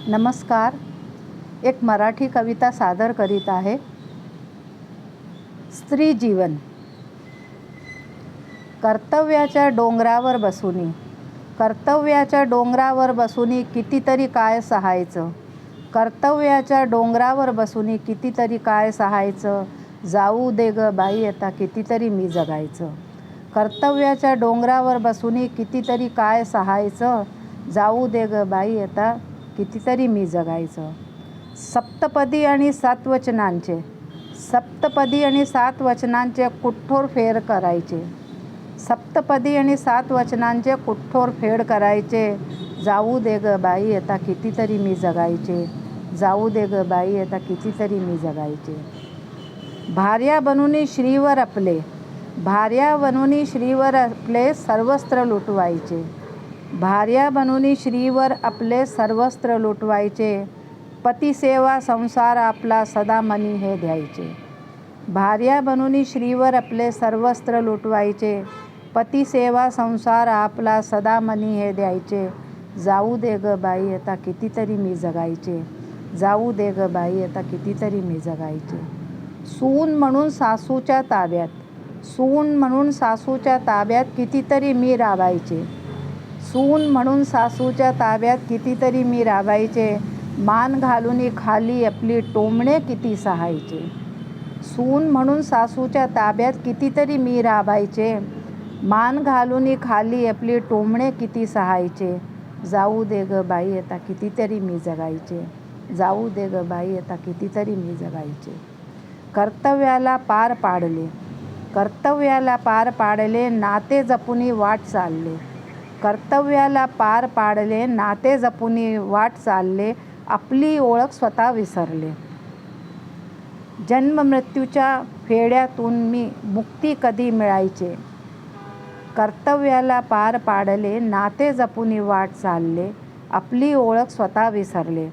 नमस्कार. एक मराठी कविता सादर करीत आहे. स्त्री जीवन. कर्तव्याच्या डोंगरावर बसूनी, कर्तव्याच्या डोंगरावर बसूनी कितीतरी काय सहायचं, कर्तव्याच्या डोंगरावर बसूनी कितीतरी काय सहायचं, जाऊ दे ग बाई आता कितीतरी मी जगायचं. कर्तव्याच्या डोंगरावर बसूनी कितीतरी काय सहायचं, जाऊ दे ग बाई आता कितीतरी मी जगायचं. सप्तपदी आणि सात वचनांचे, सप्तपदी आणि सात वचनांचे कुठोर फेड करायचे, सप्तपदी आणि सात वचनांचे कुठोर फेड करायचे, जाऊ दे ग बाई आता कितीतरी मी जगायचे, जाऊ दे ग बाई आता कितीतरी मी जगायचे. भार्या बनूनी श्रीवर आपले, भार्या बनूनी श्रीवर आपले सर्वस्त्र लुटवायचे, भार्या बनूनी श्रीवर आपले सर्वस्त्र लुटवायचे, पतिसेवा संसार आपला सदा मनी हे द्यायचे. भार्या बनूनी श्रीवर आपले सर्वस्त्र लुटवायचे, पतिसेवा संसार आपला सदा मनी हे द्यायचे, जाऊ दे ग बाई आता कितीतरी मी जगायचे, जाऊ दे ग बाई आता कितीतरी मी जगायचे. सून म्हणून सासूच्या ताब्यात, सून म्हणून सासूच्या ताब्यात कितीतरी मी राबायचे, सून म्हणून सासूच्या ताब्यात कितीतरी मी राबायचे, मान घालूनी खाली आपली टोमणे किती सहायचे. सून म्हणून सासूच्या ताब्यात कितीतरी मी राबायचे, मान घालूनी खाली आपली टोमणे किती सहायचे, जाऊ दे ग बाई आता कितीतरी मी जगायचे, जाऊ दे ग बाई आता कितीतरी मी जगायचे. कर्तव्याला पार पाडले, कर्तव्याला पार पाडले नाते जपुनी वाट चालले, कर्तव्याला पार पाडले नाते जपुनी वाट चालले, आपली ओळख स्वतः विसरले. जन्म मृत्यूच्या फेड्यातून मी मुक्ती कधी मिळायचे, कर्तव्याला पार पाडले नाते जपुनी वाट चालले, आपली ओळख स्वतः विसरले.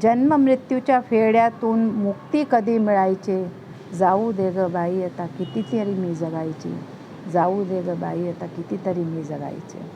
जन्म मृत्यूच्या फेड्यातून मुक्ती कधी मिळायचे, जाऊ दे ग बाई आता कितीतरी मी जगायचे, जाऊ दे ग बाई आता कितीतरी मी जगायचे.